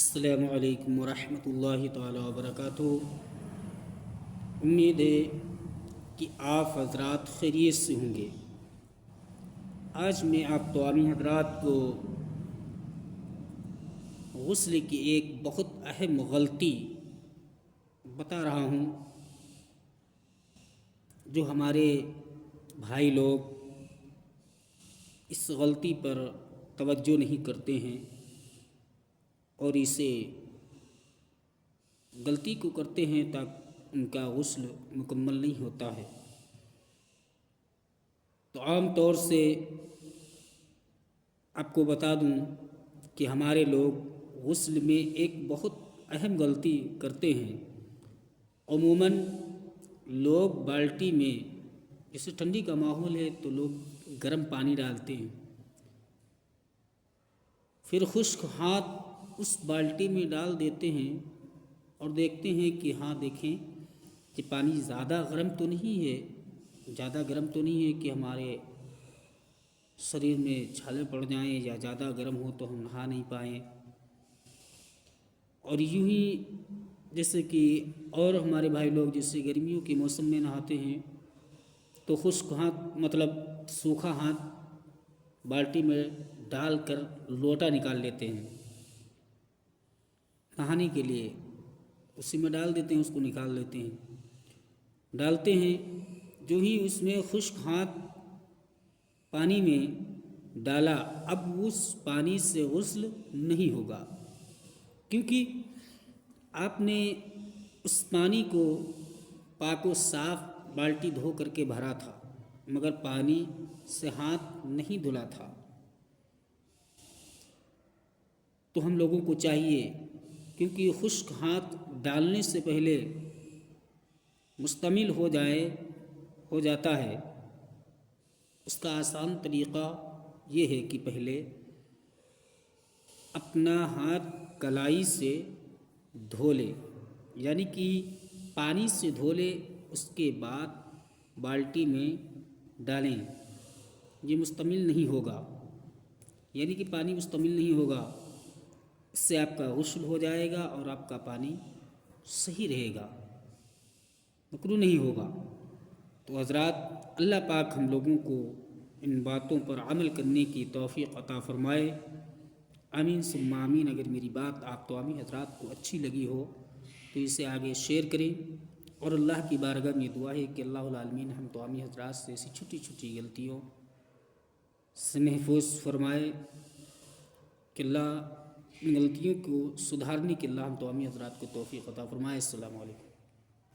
السلام علیکم ورحمۃ اللہ تعالی وبرکاتہ۔ امید ہے کہ آپ حضرات خیریت سے ہوں گے۔ آج میں آپ تمام حضرات کو غسل کی ایک بہت اہم غلطی بتا رہا ہوں جو ہمارے بھائی لوگ اس غلطی پر توجہ نہیں کرتے ہیں اور اسے غلطی کو کرتے ہیں تاکہ ان کا غسل مکمل نہیں ہوتا ہے۔ تو عام طور سے آپ کو بتا دوں کہ ہمارے لوگ غسل میں ایک بہت اہم غلطی کرتے ہیں۔ عموماً لوگ بالٹی میں، جیسے ٹھنڈی کا ماحول ہے تو لوگ گرم پانی ڈالتے ہیں، پھر خشک ہاتھ اس بالٹی میں ڈال دیتے ہیں اور دیکھتے ہیں کہ دیکھیں کہ پانی زیادہ گرم تو نہیں ہے کہ ہمارے شریر میں چھالے پڑ جائیں یا زیادہ گرم ہو تو ہم نہا نہیں پائیں۔ اور یوں ہی جیسے کہ اور ہمارے بھائی لوگ جیسے گرمیوں کے موسم میں نہاتے ہیں تو خشک ہاتھ مطلب سوکھا ہاتھ بالٹی میں ڈال کر لوٹا نکال لیتے ہیں نہانے کے لیے، اسی میں ڈال دیتے ہیں، اس کو نکال لیتے ہیں، ڈالتے ہیں۔ جو ہی اس میں خشک ہاتھ پانی میں ڈالا، اب اس پانی سے غسل نہیں ہوگا، کیونکہ آپ نے اس پانی کو پاک و صاف بالٹی دھو کر کے بھرا تھا مگر پانی سے ہاتھ نہیں دھلا تھا۔ تو ہم لوگوں کو چاہیے، کیونکہ خشک ہاتھ ڈالنے سے پہلے مشتمل ہو جاتا ہے، اس کا آسان طریقہ یہ ہے کہ پہلے اپنا ہاتھ کلائی سے دھو لے، یعنی کہ پانی سے دھو لے، اس کے بعد بالٹی میں ڈالیں۔ یہ مشتمل نہیں ہوگا، یعنی کہ پانی مشتمل نہیں ہوگا، اس سے آپ کا غسل ہو جائے گا اور آپ کا پانی صحیح رہے گا، مکروہ نہیں ہوگا۔ تو حضرات، اللہ پاک ہم لوگوں کو ان باتوں پر عمل کرنے کی توفیق عطا فرمائے، آمین ثم آمین۔ اگر میری بات آپ تمام حضرات کو اچھی لگی ہو تو اسے آگے شیئر کریں، اور اللہ کی بارگاہ میں دعا ہے کہ اللہ العالمین ہم تمام حضرات سے ایسی چھوٹی چھوٹی غلطیوں سے محفوظ فرمائے کہ اللہ ان غلطیوں کو سدھارنے کے اللہ ہم تمام حضرات کو توفیق عطا فرمائے۔ السلام علیکم۔